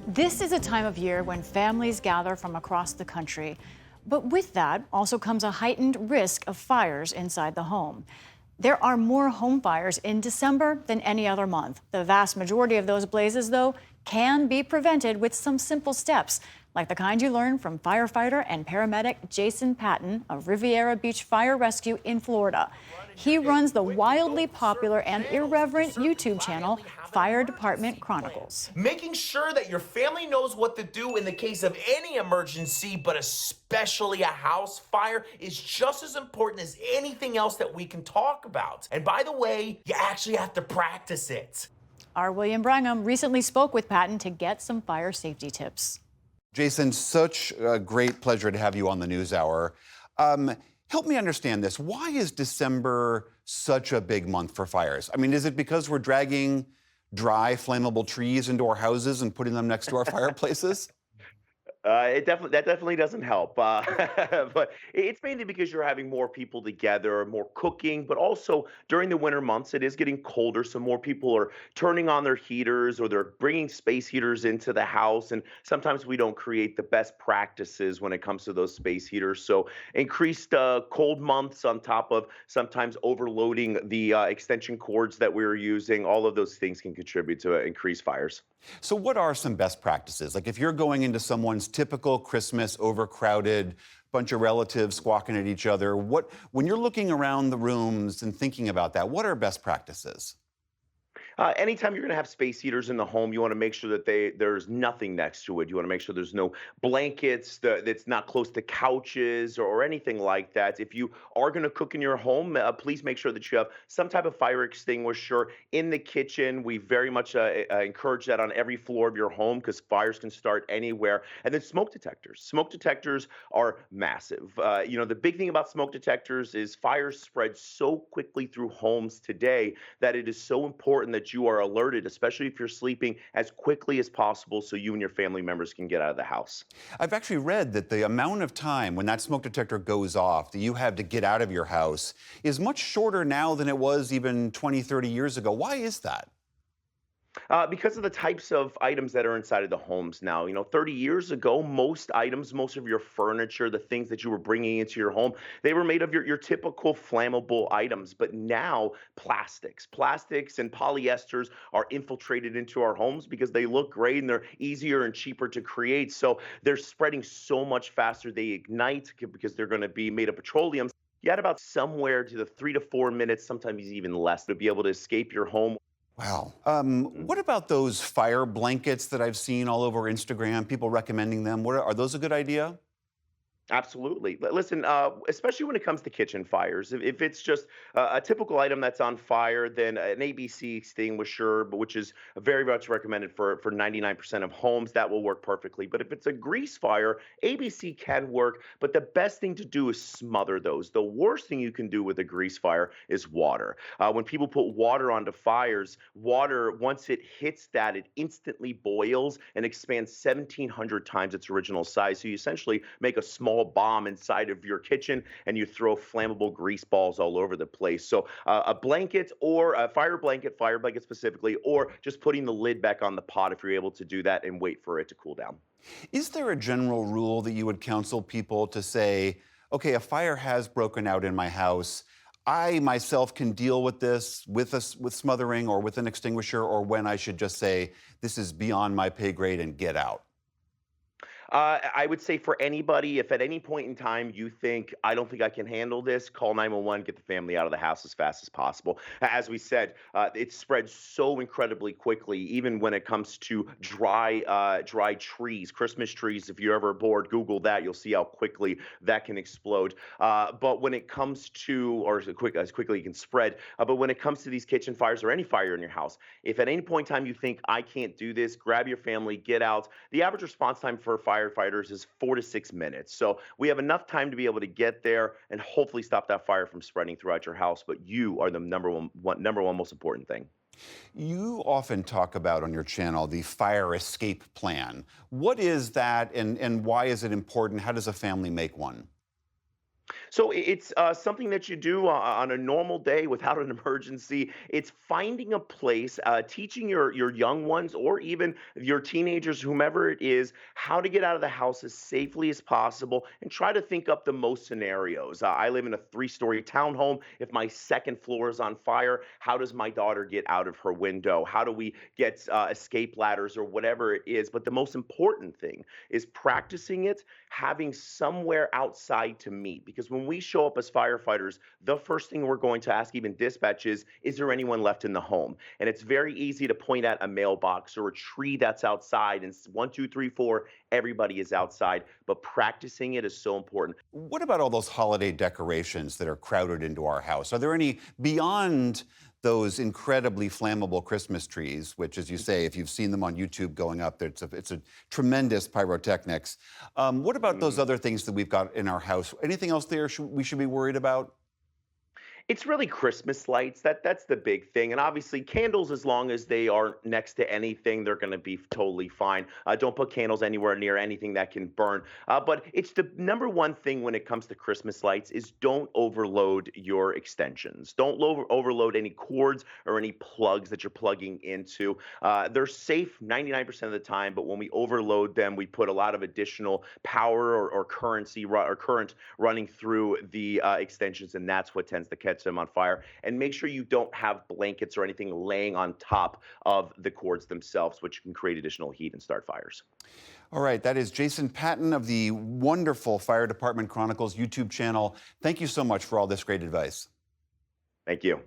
This is a time of year when families gather from across the country. But with that also comes a heightened risk of fires inside the home. There are more home fires in December than any other month. The vast majority of those blazes, though, can be prevented with some simple steps, like the kind you learn from firefighter and paramedic Jason Patton of Riviera Beach Fire Rescue in Florida. He runs the wildly popular and irreverent YouTube channel, Fire Department Chronicles. Making sure that your family knows what to do in the case of any emergency, but especially a house fire, is just as important as anything else that we can talk about. And by the way, you actually have to practice it. Our William Brangham recently spoke with Patton to get some fire safety tips. Jason, such a great pleasure to have you on the NewsHour. Help me understand this. Why is December such a big month for fires? I mean, is it because we're dragging dry, flammable trees into our houses and putting them next to our fireplaces? That definitely doesn't help, but it's mainly because you're having more people together, more cooking, but also during the winter months, it is getting colder, so more people are turning on their heaters or they're bringing space heaters into the house, and sometimes we don't create the best practices when it comes to those space heaters. So increased cold months on top of sometimes overloading the extension cords that we're using, all of those things can contribute to increased fires. So what are some best practices? Like if you're going into someone's typical Christmas overcrowded, bunch of relatives squawking at each other, when you're looking around the rooms and thinking about that, what are best practices? Anytime you're going to have space heaters in the home, you want to make sure that there's nothing next to it. You want to make sure there's no blankets, that's not close to couches or anything like that. If you are going to cook in your home, please make sure that you have some type of fire extinguisher in the kitchen. We very much encourage that on every floor of your home because fires can start anywhere. And then smoke detectors. Smoke detectors are massive. The big thing about smoke detectors is fires spread so quickly through homes today that it is so important that you are alerted, especially if you're sleeping, as quickly as possible so you and your family members can get out of the house. I've actually read that the amount of time when that smoke detector goes off that you have to get out of your house is much shorter now than it was even 20, 30 years ago. Why is that? Because of the types of items that are inside of the homes now. 30 years ago, most items, most of your furniture, the things that you were bringing into your home, they were made of your typical flammable items. But now, plastics and polyesters are infiltrated into our homes because they look great and they're easier and cheaper to create. So they're spreading so much faster. They ignite because they're going to be made of petroleum. You had about somewhere to the 3 to 4 minutes, sometimes even less, to be able to escape your home. Wow. What about those fire blankets that I've seen all over Instagram, people recommending them? Are those a good idea? Absolutely. Listen, especially when it comes to kitchen fires, if it's just a typical item that's on fire, then an ABC extinguisher, which is very much recommended for 99% of homes, that will work perfectly. But if it's a grease fire, ABC can work, but the best thing to do is smother those. The worst thing you can do with a grease fire is water. When people put water onto fires, water, once it hits that, it instantly boils and expands 1,700 times its original size. So you essentially make a small bomb inside of your kitchen and you throw flammable grease balls all over the place. So a blanket or a fire blanket specifically, or just putting the lid back on the pot if you're able to do that and wait for it to cool down. Is there a general rule that you would counsel people to say, okay, a fire has broken out in my house. I myself can deal with this with smothering or with an extinguisher, or when I should just say, this is beyond my pay grade and get out? I would say for anybody, if at any point in time you think, I don't think I can handle this, call 911, get the family out of the house as fast as possible. As we said, it spreads so incredibly quickly, even when it comes to dry trees, Christmas trees. If you're ever bored, Google that. You'll see how quickly that can explode. But when it comes to, or as quickly it can spread, but when it comes to these kitchen fires or any fire in your house, if at any point in time you think, I can't do this, grab your family, get out. The average response time for firefighters is 4 to 6 minutes. So we have enough time to be able to get there and hopefully stop that fire from spreading throughout your house. But you are the number one most important thing. You often talk about on your channel the fire escape plan. What is that and why is it important? How does a family make one? So it's something that you do on a normal day without an emergency. It's finding a place, teaching your young ones or even your teenagers, whomever it is, how to get out of the house as safely as possible and try to think up the most scenarios. I live in a three-story townhome. If my second floor is on fire, how does my daughter get out of her window? How do we get escape ladders or whatever it is? But the most important thing is practicing it, having somewhere outside to meet. Because when we show up as firefighters, the first thing we're going to ask, even dispatch, is there anyone left in the home? And it's very easy to point at a mailbox or a tree that's outside and one, two, three, four, everybody is outside. But practicing it is so important. What about all those holiday decorations that are crowded into our house? Are there any beyond those incredibly flammable Christmas trees, which, as you say, if you've seen them on YouTube going up, it's a tremendous pyrotechnics. What about those other things that we've got in our house? Anything else there we should be worried about? It's really Christmas lights. That's the big thing. And obviously candles, as long as they aren't next to anything, they're going to be totally fine. Don't put candles anywhere near anything that can burn. But it's the number one thing when it comes to Christmas lights is don't overload your extensions. Don't overload any cords or any plugs that you're plugging into. They're safe 99% of the time, but when we overload them, we put a lot of additional power or current running through the extensions, and that's what tends to catch them on fire. And make sure you don't have blankets or anything laying on top of the cords themselves, which can create additional heat and start fires. All right, that is Jason Patton of the wonderful Fire Department Chronicles YouTube channel. Thank you so much for all this great advice. Thank you.